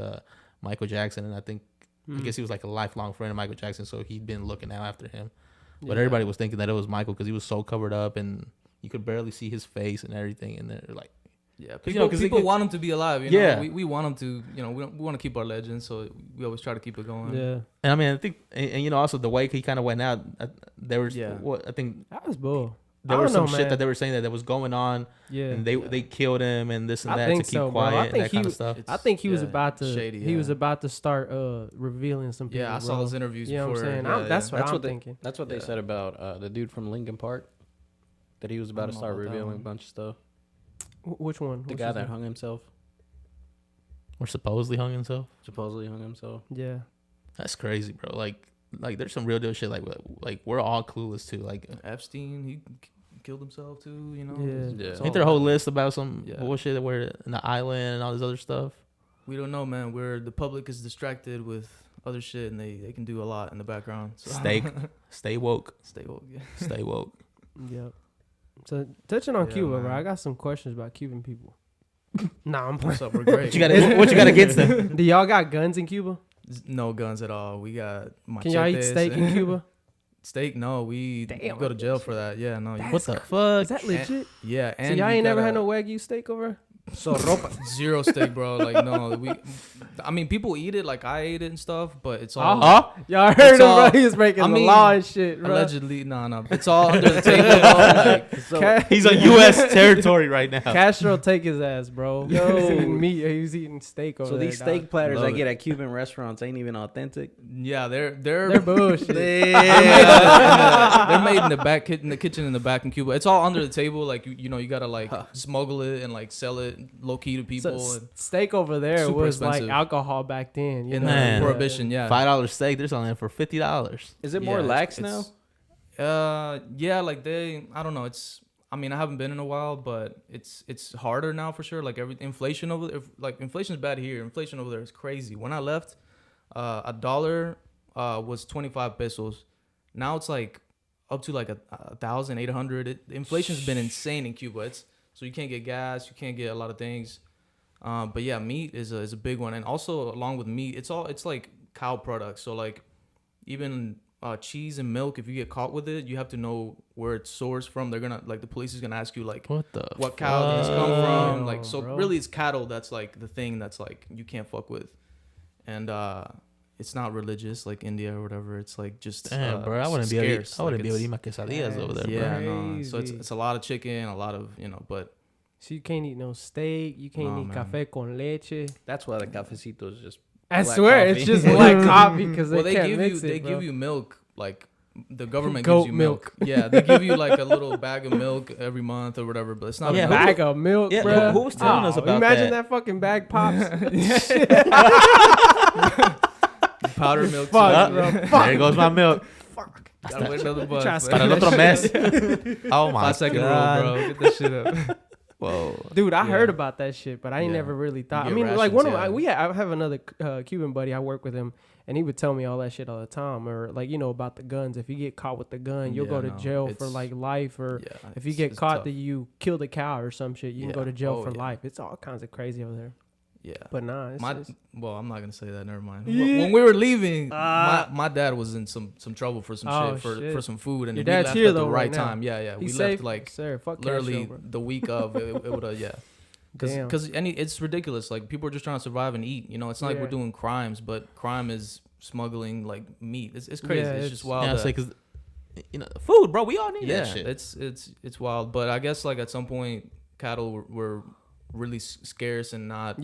Michael Jackson. And I guess he was like a lifelong friend of Michael Jackson. So he'd been looking out after him. But everybody was thinking that it was Michael because he was so covered up and you could barely see his face and everything. And they're like, yeah, people want him to be alive. You know? We want him to, you know, we want to keep our legend, so we always try to keep it going. Yeah, and I mean, I think, and you know, also the way he kind of went out, there was I think that was bull. There was some shit that they were saying that was going on. Yeah, and they killed him and this and that to keep quiet and that kind of stuff. I think he was about to shady, he was about to start revealing some people. Yeah, I saw his interviews. You know before. What I'm saying? That's what I'm thinking. That's what they said about the dude from Linkin Park, that he was about to start revealing a bunch of stuff. Which one? The guy that hung himself. Or supposedly hung himself. Yeah. That's crazy, bro. Like there's some real deal shit. Like we're all clueless too. Like Epstein, he killed himself too. You know. Yeah. Ain't there a whole list about some bullshit that we're in the island and all this other stuff? We don't know, man. The public is distracted with other shit, and they can do a lot in the background. So. Stay woke. Yeah. Stay woke. Yep. So touching on Cuba, bro, I got some questions about Cuban people. Nah, I'm playing. What's up? We're great. What you got against them? Do y'all got guns in Cuba? No guns at all. We got machetes. Can y'all eat steak in Cuba? Steak? No, we go to jail for that. Yeah, no. What the fuck? Is that legit? Yeah. And so y'all ain't never had no Wagyu steak over? So ropa. Zero steak, bro. Like no, I mean, people eat it. Like I ate it and stuff, but it's all. Y'all heard him, bro. He was breaking the law and shit, bro. Allegedly, no. It's all under the table, bro. Like, he's on U.S. territory right now. Castro take his ass, bro. Yo, he was eating meat. He was eating steak over there. So these steak platters I get at Cuban restaurants ain't even authentic. Yeah, they're bullshit. They're made in the back, in the kitchen in the back in Cuba. It's all under the table. Like you know, you gotta like smuggle it and like sell it low key to people. So steak over there was expensive. Like alcohol back then. You know? Prohibition. Yeah, $5 steak. They're selling it for $50. Is it more lax now? Yeah, like I don't know. I mean, I haven't been in a while, but it's harder now for sure. Like inflation over there, inflation is bad here. Inflation over there is crazy. When I left, $1 was 25 pesos. Now it's like up to like 1,800. Inflation's been insane in Cuba. So you can't get gas, you can't get a lot of things. But yeah, meat is a big one, and also along with meat, it's like cow products. So like even cheese and milk, if you get caught with it, you have to know where it's sourced from. They're gonna like the police is gonna ask you like what cow did this come from. Like so, really, it's cattle that's like the thing that's like you can't fuck with, and it's not religious like India or whatever. It's like just bro, I wouldn't be able to eat my quesadillas over there. Yeah, bro. no. So it's a lot of chicken, a lot of but. So you can't eat no steak. You can't eat café con leche. That's why the cafecito is just. I swear, coffee. it's just black coffee because they can't give mix you it, give you milk like the government Goat gives you milk. Yeah, they give you like a little bag of milk every month or whatever, but it's not a bag of milk, bro. Who was telling us about imagine that fucking bag pops. Powder milk. Fuck, bro. There goes my milk. Fuck. Gotta wait another bus. Para el otro mes. Oh my 5 second God. rule, bro. Get this shit up. Whoa, dude, I heard about that shit, but I ain't never really thought. I mean, like one of my, I have another Cuban buddy. I work with him, and he would tell me all that shit all the time, or like about the guns. If you get caught with the gun, you'll go to jail for like life, or if you get caught that you killed a cow or some shit, you can go to jail for life. It's all kinds of crazy over there. Yeah, but nah. Well, I'm not gonna say that. Never mind. When we were leaving, my dad was in some trouble for some shit for some food, and your we dad's left here at though, the right right time. Yeah. He's we safe? left like fuck literally Castro, the week of it would have because it's ridiculous. Like people are just trying to survive and eat. It's not like we're doing crimes, but crime is smuggling like meat. It's crazy. It's just wild. Yeah, it's like, 'cause, food, bro. We all need that shit. It's wild. But I guess like at some point cattle were really scarce and not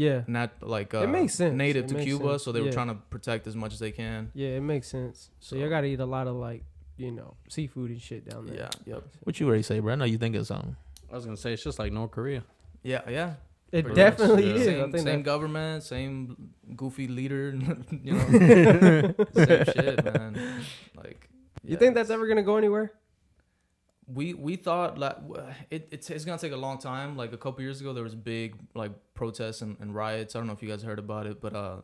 like it makes sense. native to Cuba, so they were trying to protect as much as they can. Yeah, it makes sense. So you gotta eat a lot of like seafood and shit down there. Yeah, yep. What you already say, bro? I know you think of something. I was gonna say it's just like North Korea. Yeah. It definitely is. Same government, same goofy leader. Same shit, man. Like, you think that's ever gonna go anywhere? We thought like it's gonna take a long time. Like a couple years ago, there was big like protests and riots. I don't know if you guys heard about it, but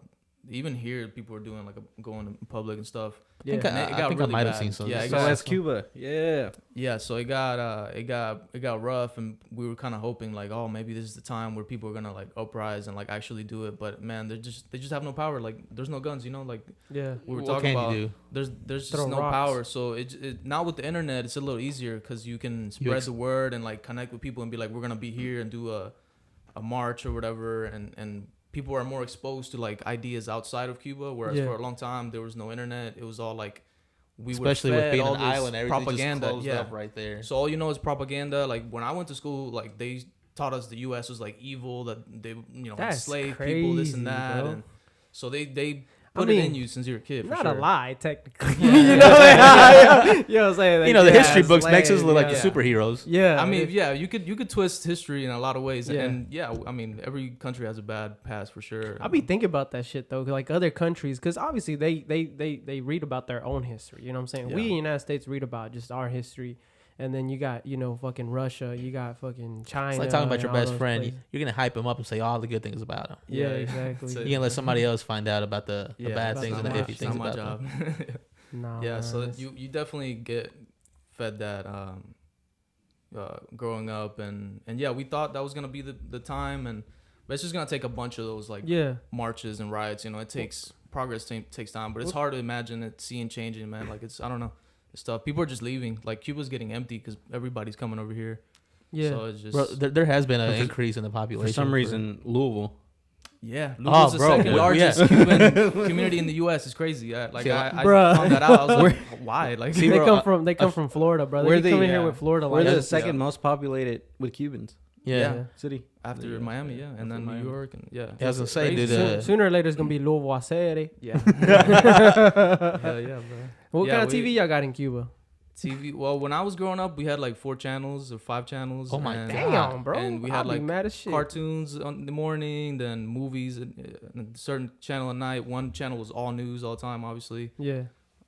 even here, people were doing like going in public and stuff. Yeah, I think I might have seen something. Yeah, so that's Cuba. Yeah. So it got rough, and we were kind of hoping like, oh, maybe this is the time where people are gonna like uprise and like actually do it. But man, they just have no power. Like there's no guns, like we were talking about. There's just no power. So it now with the internet, it's a little easier because you can spread the word and like connect with people and be like, we're gonna be here and do a march or whatever, and people are more exposed to like ideas outside of Cuba, whereas for a long time there was no internet. It was all like especially with being all an island, everything propaganda just closed up right there. So all you know is propaganda. Like when I went to school, like they taught us the U.S. was like evil, that they enslaved people, this and that, and so they put it in you since you were a kid. Not a lie, technically. You know what I'm saying? The history books makes us look like the superheroes. Yeah, I mean, you could twist history in a lot of ways, and I mean, every country has a bad past for sure. I'll be thinking about that shit though, like other countries, because obviously they read about their own history. You know what I'm saying? We in the United States read about just our history. And then you got, fucking Russia. You got fucking China. It's like talking about your best friend. You're going to hype him up and say all the good things about him. Yeah, exactly. You're going to let somebody else find out about the bad things and the iffy things about them. No, so you definitely get fed that growing up. And we thought that was going to be the time. But it's just going to take a bunch of those like marches and riots. It takes progress takes time. But it's hard to imagine it seeing changing, man. Like I don't know. Stuff. People are just leaving. Like Cuba's getting empty because everybody's coming over here. Yeah. So it's just. Bro, there has been an increase in the population. For some reason, Louisville. Yeah. Louisville's the second largest Cuban community in the U.S. It's crazy. I found that out. I was like, why? Like they come from Florida, bro. They come in here with Florida. We're the second most populated with Cubans. Yeah. City. After Miami, and then New York, and I was gonna say, dude. Sooner or later, it's gonna be Louisville City. Yeah. Hell yeah, bro. What kind of TV y'all got in Cuba? TV. Well, when I was growing up, we had like 4 channels or 5 channels. Oh my god, damn, bro! And we had like cartoons in the morning, then movies, and a certain channel at night. One channel was all news all the time, obviously. Yeah.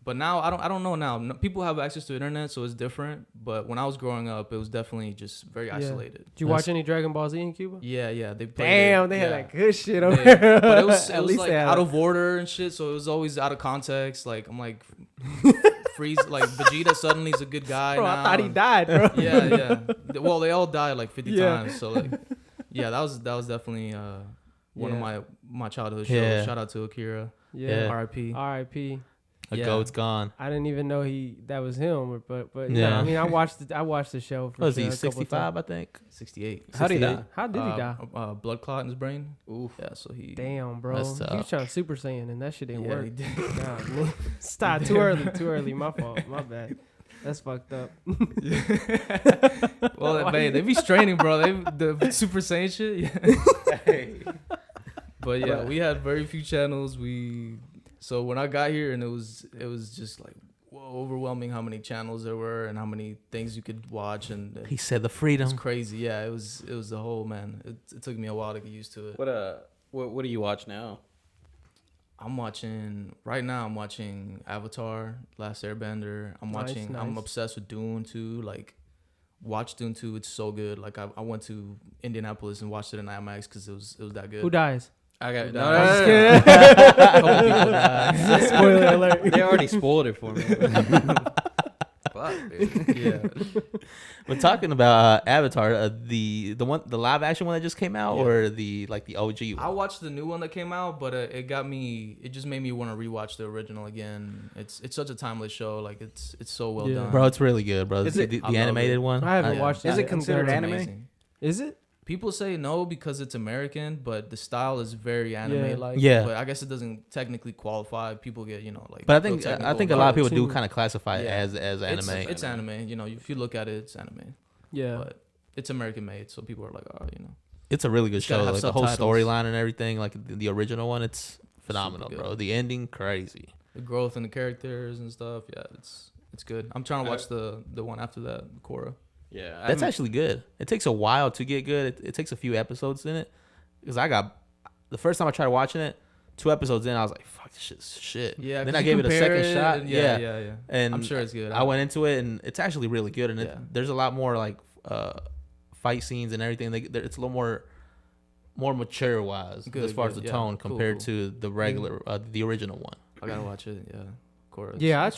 But now I don't know now. People have access to internet, so it's different. But when I was growing up, it was definitely just very isolated. Did you watch any Dragon Ball Z in Cuba? Yeah. They had that good shit over there. But it was like out of order and shit, so it was always out of context. Like I'm like, Freeze, like Vegeta suddenly is a good guy. Bro, now. I thought he died, bro. Yeah. Well, they all died like 50 times. So like, that was definitely one of my childhood shows. Shout out to Akira. Yeah. R.I.P. R.I.P. A goat's gone. I didn't even know that was him, but Yeah. I mean, I watched the show. For What was sure he, a couple 65, I think? 68. How did he die? How did he die? Blood clot in his brain. Oof. Yeah, so he. Damn, bro. That's He tough. was trying Super Saiyan, and that shit didn't Yeah, work. he did. God, man. Stop. Too early. My fault. My bad. That's fucked up. Well, man, they be straining, bro. The Super Saiyan shit. Yeah. But yeah, we had very few channels. So when I got here, and it was just like overwhelming how many channels there were and how many things you could watch, and He said the freedom. it's crazy. Yeah, it was the whole, man. It took me a while to get used to it. What do you watch now? I'm watching Avatar, Last Airbender. Nice. I'm obsessed with Dune too. Like, watch Dune 2. It's so good. Like, I went to Indianapolis and watched it in IMAX because it was that good. Who dies? I got Who no. dies? Couple people died. Spoiler alert. They already spoiled it for me. Fuck, dude. Yeah. But talking about Avatar, the live action one that just came out, or the OG one? I watched the new one that came out, but it just made me want to rewatch the original again. It's such a timeless show. Like, it's so well done. Bro, it's really good, bro. Is the, it- the I love animated it. one. I haven't watched it. Is it yet. considered It's anime? amazing. Is it? People say no because it's American, but the style is very anime-like. Yeah. But I guess it doesn't technically qualify. People get, like. But I real think technical a lot of people about do Cartoon. kind of classify it Yeah. as anime. It's anime. If you look at it, it's anime. Yeah. But it's American made, so people are like, oh, It's a really good gotta show. have Like the whole subtitles. storyline and everything. Like the original one, it's phenomenal, good. bro. The ending, crazy. the growth in the characters and stuff. Yeah, it's good. I'm trying to watch the one after that, Korra. Yeah, That's actually good. It takes a while to get good. It takes a few episodes in it. Because the first time I tried watching it, 2 episodes in, I was like, fuck, this shit's shit. Yeah. Then 'cause I you gave it a compare second shot. and Yeah. And I'm sure it's good. I went into it, and it's actually really good. And Yeah. there's a lot more like fight scenes and everything. It's a little more mature wise Good, as far as good. the Yeah. tone Cool, compared cool. to the regular, the original one. I gotta watch it. Yeah, Korra. Yeah, I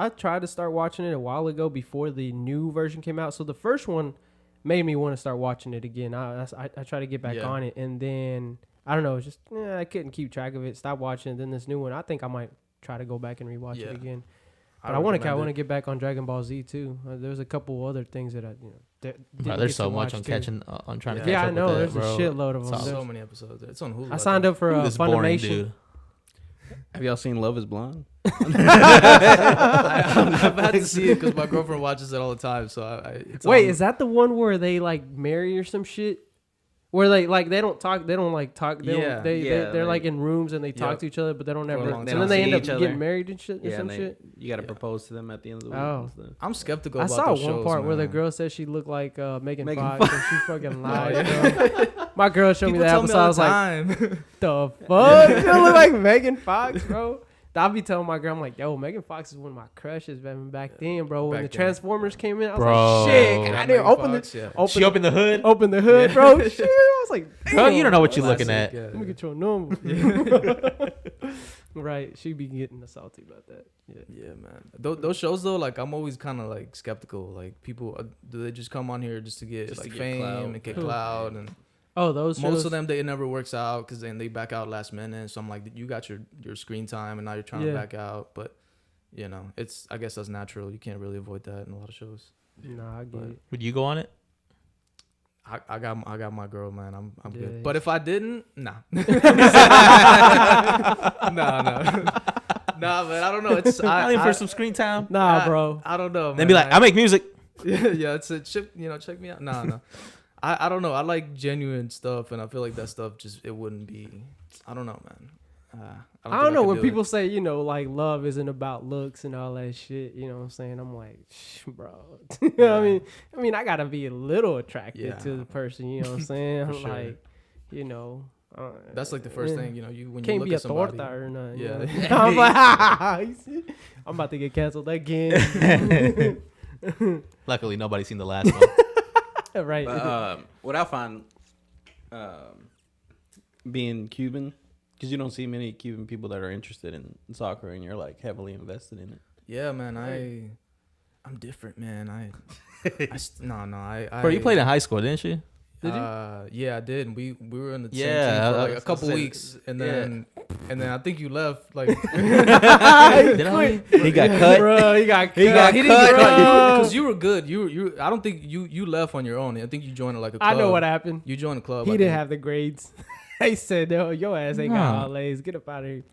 tried to start watching it a while ago before the new version came out. So the first one made me want to start watching it again. I tried to get back Yeah. on it, and then I don't know, it's just I couldn't keep track of it. Stopped watching it. Then this new one, I think I might try to go back and rewatch it Yeah. again. But I want recommend to it. get back on Dragon Ball Z too. There's a couple other things that I didn't Bro, get there's to so much watch on too. catching on trying to Yeah. catch Yeah, up I know. with There's that, bro. a shitload of them. It's So many episodes. It's on Hulu. I signed up for This boring Funimation. dude. Have y'all seen Love Is Blind? I've had to see it because my girlfriend watches it all the time. So it's Wait, on. is that the one where they like marry or some shit? Where they don't talk. They're Yeah, like in rooms and they talk Yep. to each other, but they don't For a ever. long And time. then they They end don't up see each getting other. married and shit or some shit. You gotta propose to them at the end of the week. Oh. and stuff. I'm skeptical I about saw those one shows, part where the man. girl said she looked like Megan Megan Fox, and she fucking lied. yeah. Bro. My girl showed me People the tell me episode. I all was the like, time. the fuck? You don't look like Megan Fox, bro. I'll be telling my girl, I'm like, yo, Megan Fox is one of my crushes, man, back then, bro. When Back the then. Transformers came in, I was Bro. like, shit, Yeah, I didn't Megan open Fox, yeah. She opened the hood. open the hood, Yeah. bro. Shit, I was like, Bro, you don't know what damn. you're looking at. Classic, Let me yeah. get your number. Right, she be getting salty about that. Yeah. Yeah, man. Those shows though, like I'm always kind of like skeptical. Like people, do they just come on here just to get Just to like get fame clout. and get Who? clout? And Oh, those most shows? of them, it never works out because then they back out last minute. So I'm like, you got your screen time and now you're trying to Yeah. back out. But I guess that's natural. You can't really avoid that in a lot of shows. Nah, I get But- it. Would you go on it? I got my girl, man. I'm Yeah. good. But if I didn't, nah. nah. Nah, man. I don't know. It's I for some screen time. Nah, bro. I don't know. Then be like, I make music. yeah, it's a chip. Check me out. No. I don't know. I like genuine stuff, and I feel like that stuff it wouldn't be. I don't know, man. I don't know think when could do people it. say, like love isn't about looks and all that shit. You know what I'm saying? I'm like, bro. You know what I mean, I gotta be a little attracted Yeah. to the person. You know what I'm saying? For I'm sure. like, That's like the first yeah. thing when you Can't look be a at somebody. torta or nothing. Yeah. You know? I'm like, you see? I'm about to get canceled again. Luckily, nobody's seen the last one. Right. But, what I find being Cuban, because you don't see many Cuban people that are interested in soccer, and you're like heavily invested in it. Yeah, man. I'm different, man. Bro, you played in high school, didn't you? Did you? Yeah, I did. And we were in the same Yeah, team for I like a was couple gonna say, weeks, and then And then I think you left. Like, Did I? He got cut. Bro, he got cut. He got he didn't get cut because you were good. You. I don't think you left on your own. I think you joined like a club. I know what happened. You joined a club. He I didn't think. have the grades. They said, "No, your ass ain't got all A's. Get up out of here."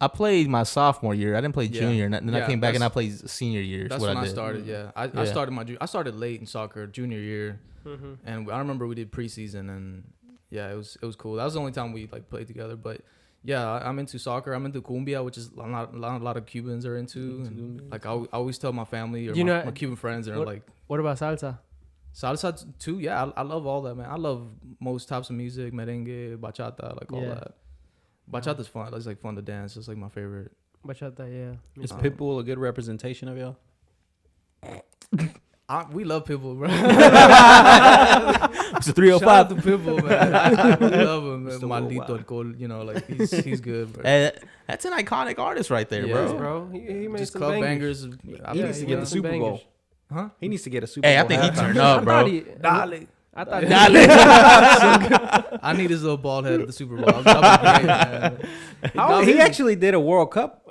I played my sophomore year. I didn't play Yeah. junior. And then I Yeah, came back and I that's- played senior year. That's what when I I did. started. Yeah, I Yeah. started I started late in soccer, junior year, Mm-hmm. and I remember we did preseason, and yeah, it was cool. That was the only time we like played together. But yeah, I'm into soccer. I'm into cumbia, which is a lot of Cubans are into. And, like I always tell my family or my Cuban friends, and like, What about salsa? salsa too. Yeah, I love all that, man. I love most types of music, merengue, bachata, like all that. Bachata's fun. It's like fun to dance. It's like my favorite. Bachata, yeah. Is Pitbull a good representation of y'all? We love Pitbull, bro. It's a Shout 305. out to Pitbull, man. I love him, man. Mr. Maldito Worldwide. alcohol, you know, like he's good, bro. Hey, that's an iconic artist right there, Yeah. bro. He made Just some club bangers. bangers. He needs to get the some Super Bowl. bangers. Huh? He needs to get a Super Hey, I Bowl. think he halftime. turned up, bro. I thought I need his little bald head at the Super Bowl. That was great, man. He actually did a World Cup.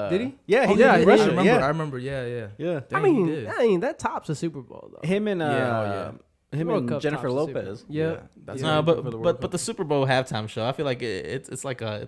Did he? Yeah, he Oh, yeah, did. yeah. Russia, I remember. Yeah. yeah. Dang, he did. I mean, that tops a Super Bowl though. Him and him World and Cup Jennifer tops the Super Lopez. Bowl. Yeah. That's No, for the World but Cup. the Super Bowl halftime show, I feel like it's like a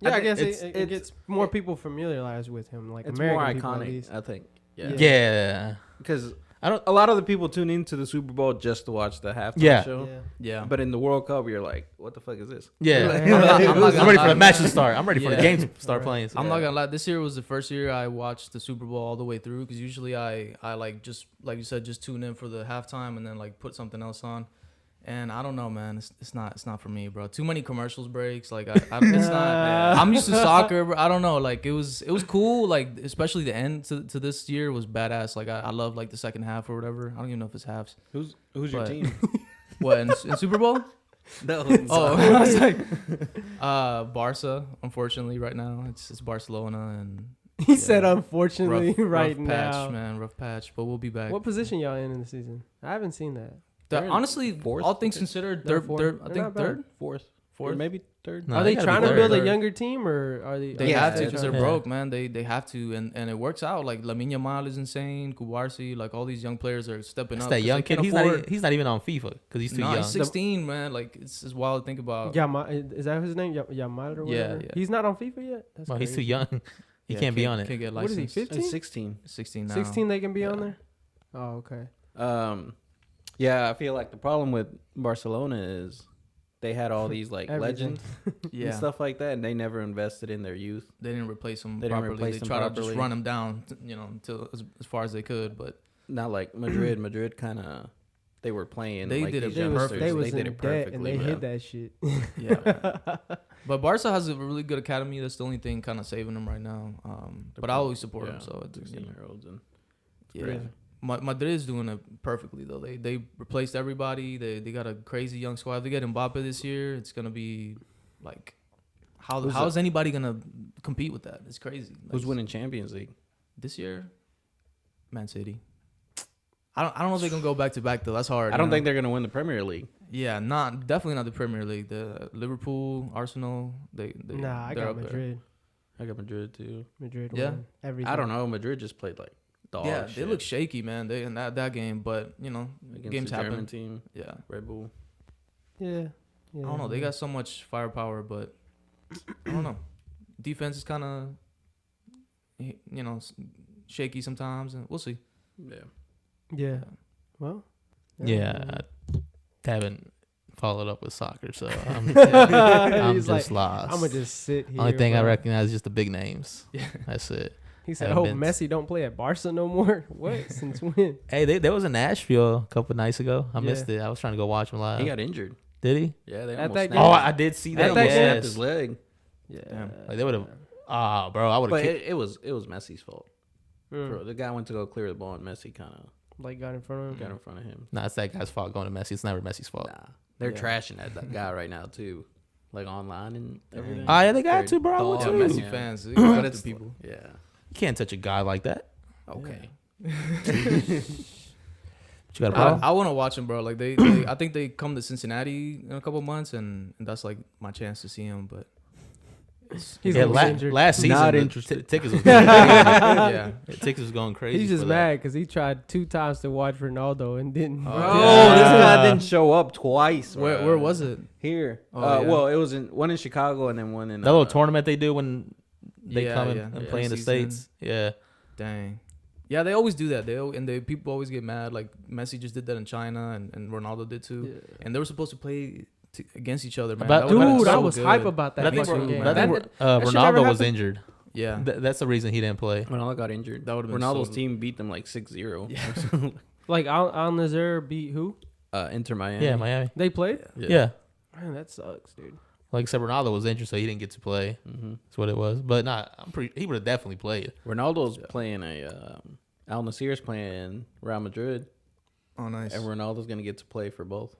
Yeah, I guess it's- it gets more people familiarized with him, like It's American more people at iconic, least. I think. Yeah. yeah. Because I don't. a lot of the people tune into the Super Bowl just to watch the halftime Yeah. show. Yeah. But in the World Cup, you're like, what the fuck is this? Yeah, Like- I'm ready for lie. the match to start. I'm ready for the Yeah. game to start playing. I'm not gonna lie. This year was the first year I watched the Super Bowl all the way through because usually I like just like you said just tune in for the halftime and then like put something else on. And I don't know, man. It's not for me, bro. Too many commercials breaks. Like it's not. I'm used to soccer, bro. I don't know. Like it was cool. Like especially the end to this year was badass. Like I love like the second half or whatever. I don't even know if it's halves. Who's your But- team? What in Super Bowl? No. Oh, I was like, Barca. Unfortunately, right now it's Barcelona and He said, unfortunately, rough now. patch, man, rough patch. But we'll be back. What position y'all in the season? I haven't seen that. They're in Honestly, fourth, all things I think. considered, They're third. fourth. Third. I They're think not bad. third. Fourth. Fourth. Or maybe third. No, Are they they gotta trying be to build a third. younger team, or are they? They Yeah, have to they're because trying they're to. broke, man. They have to, and it works out. Like Lamine Yamal is insane. Kubarsi, like all these young players are stepping It's up. that 'cause young they kid. can't He's not even on FIFA because he's too Nah, young. he's 16, man. Like it's wild to think about. Is that his name? Yamal or Yeah, whatever? yeah. He's not on FIFA yet. That's Well, he's too crazy. young. He Yeah, can't be on it. Can't get What is he? licensed. 15? 16. 16 now. 16 they can be on Yeah. there. Oh, okay. Yeah, I feel like the problem with Barcelona is they had all these like Everything. legends Yeah. and stuff like that, and they never invested in their youth. They didn't replace them They didn't properly. replace They them tried to properly. just run them down, until as far as they could. But Not like Madrid. Madrid kind of they were playing. They like did it these They was, youngsters. they was did in it debt perfectly. and they man. hit that shit. yeah, man. But Barca has a really good academy. That's the only thing kind of saving them right now. But I always support them. So it's, 16-year-olds and yeah. crazy. Madrid is doing it perfectly though. They replaced everybody. They got a crazy young squad. They get Mbappe this year. It's gonna be like how is anybody gonna compete with that? It's crazy. Like, who's winning Champions League? this year? Man City. I don't know if they're gonna go back to back though. That's hard. I don't think they're gonna win the Premier League. Yeah, definitely not the Premier League. The Liverpool, Arsenal. They Nah, I they're got up there. Madrid. I got Madrid too. Madrid Yeah? won everything. I don't know. Madrid just played like dog Yeah, shit they look shaky, man. They in that game, but against games the German happen. team, Yeah. Red Bull. Yeah. I don't know. They got so much firepower, but I don't know. Defense is kind of, shaky sometimes, and we'll see. Yeah. Yeah. Well. Yeah, I haven't followed up with soccer, so I'm He's just like, lost. I'm gonna just sit here. Only thing I bro. recognize is just the big names. Yeah. That's it. He said, haven't "Oh, been- Messi don't play at Barca no more." What? Since when? Hey, there was in Nashville a couple nights ago. I Yeah. missed it. I was trying to go watch him live. He got injured. Did he? Yeah, they At almost that snapped game? Oh, him. I did see They that. At that almost game? snapped his leg. Yeah. Like they would have. Bro, I would have But kicked. it was Messi's fault. Mm. Bro, the guy went to go clear the ball, and Messi kind of Like got in front of him. got in front of him. Nah, it's that guy's fault going to Messi. It's never Messi's fault. Nah, they're Yeah. trashing that guy right now too, like online and everything. Oh, yeah, they got They're to, bro. I would dog too. Messi Yeah. fans, they But got it's the people. Yeah. You can't touch a guy like that. Okay. But you got a problem? I want to watch them, bro. Like they I think they come to Cincinnati in a couple months, and that's like my chance to see them. But He's Yeah, injured. last season, Not the interested. tickets was going crazy. Yeah. Tickets was going crazy. He's just for mad because he tried 2 times to watch Ronaldo and didn't. Oh, Yeah. this guy didn't show up twice. Where was it? Here. Oh, yeah. Well, it was one in Chicago and then one in that little tournament they do when they Yeah, come yeah. and Yeah. play in the Season. States. Yeah. Dang. Yeah, they always do that. People always get mad. Like Messi just did that in China, and Ronaldo did too. Yeah. And they were supposed to play against each other, man. But- That would've been Dude, I so was good. hype about that But I think, fucking game. but I think That shit never Ronaldo was happened? injured. Yeah, That's the reason he didn't play. Ronaldo got injured. That would've been Ronaldo's so- team beat them like 6-0. Yeah. Like Al Nassr beat who? Inter Miami. Yeah, Miami. They played? Yeah. Man, that sucks, dude. Like I said, Ronaldo was injured, so he didn't get to play. Mm-hmm. That's what it was. But he would have definitely played. Ronaldo's playing Al Nassr's playing Real Madrid, Oh, nice. and Ronaldo's gonna get to play for both,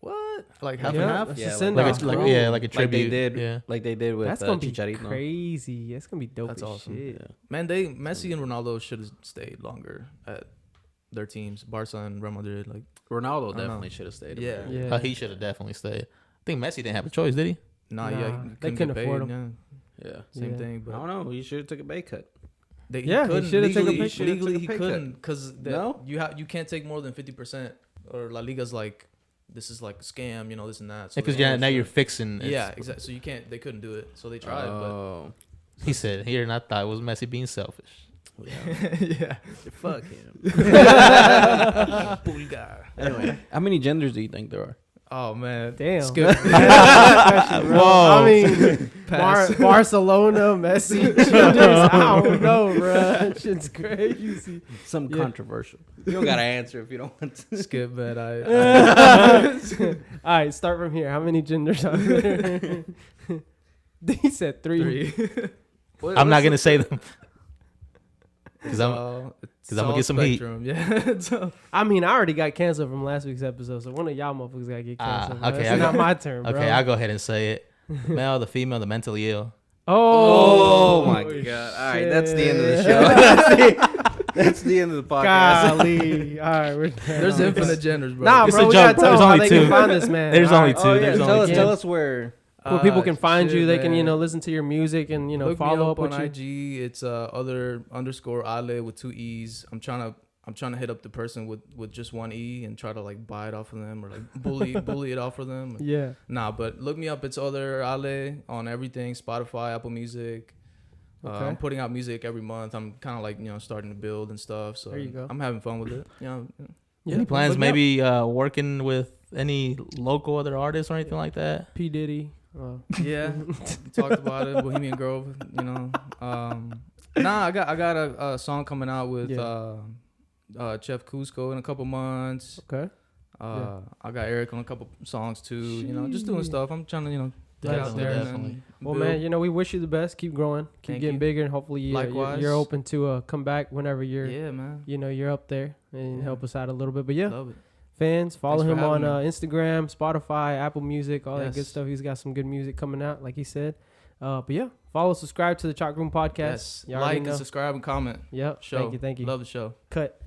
What? Like half Yeah, and half? that's Yeah, a send Like off. a, like bro. yeah, like a like they tribute. did. Yeah. Like they did with That's gonna be Chicharito. crazy. That's gonna be dope That's as awesome. shit. Yeah. Man, Messi and Ronaldo should have stayed longer at their teams, Barca and Real Madrid. Like, Ronaldo I don't know. definitely should have stayed. Yeah. Yeah. He should have definitely stayed. I think Messi didn't have a choice, did he? nah, Nah, yeah, they couldn't get afford paid, him. Yeah. Yeah, same Yeah. thing. I But don't know. He should have took a pay cut. Yeah, he should've took a pay cut. Legally, Took a he pay cut. couldn't because No? you can't take more than 50%. Or La Liga's like, this is like a scam, this and that. So Because they now always you're should- fixing. Yeah, exactly. So they couldn't do it. So they tried, Oh, He said here, and I thought it was Messi being selfish. but yeah. fuck him. Pulgar. Anyway, how many genders do you think there are? Oh man, Damn. Skip. I mean, Pass. Barcelona, Messi, genders, I don't know, bro. That shit's crazy. Some Yeah. controversial. You don't gotta answer if you don't want to. Skip, man. All right, start from here. How many genders are there? He said 3. 3. I'm not gonna say them because I'm I'm gonna get some heat. Yeah. So, I mean, I already got canceled from last week's episode, so one of y'all motherfuckers gotta get canceled. okay, It's I not got- my turn, bro. okay. I'll go ahead and say it. Male, the female, the mentally ill. Oh my god! All right, that's the end of the show. That's the end of the podcast. Golly. All right, we're done. there's infinite genders, bro. Nah, It's bro, a we joke, gotta bro. tell There's them how only they can two. find this man. There's All only right. two. Oh yeah, There's tell only us, two. tell us where. Where people can find shit, you, they can, man. listen to your music and, Look follow me up on with you. IG. It's other_Ale with 2 E's. I'm trying to hit up the person with just 1 E and try to like buy it off of them or like bully it off of them. Yeah. Nah, but look me up. It's Other Alee on everything: Spotify, Apple Music. Okay. I'm putting out music every month. I'm kind of like starting to build and stuff. So There you go. I'm having fun with it. Yeah, Any plans? look me up. Maybe working with any local other artists or anything like that? P. Diddy. Yeah, we talked about it. Bohemian Grove, Nah, I got a song coming out with Chef Cusco in a couple months. Okay. I got Eric on a couple songs too. Just doing stuff. I'm trying to get out Definitely, there. definitely. And Well, build. man, we wish you the best. Keep growing. Keep Thank getting you. bigger, and hopefully Likewise. you're open to come back whenever you're Yeah, man. you're up there and Yeah. help us out a little bit. But yeah, Love it. fans, follow Thanks for him on having Instagram, Spotify, Apple Music, all that good Yes. stuff. He's got some good music coming out, like he said. But yeah, follow, subscribe to the Chalk Room Podcast. Yes. You already Like know. and subscribe and comment. Yep. Show. Thank you. Love the show. Cut.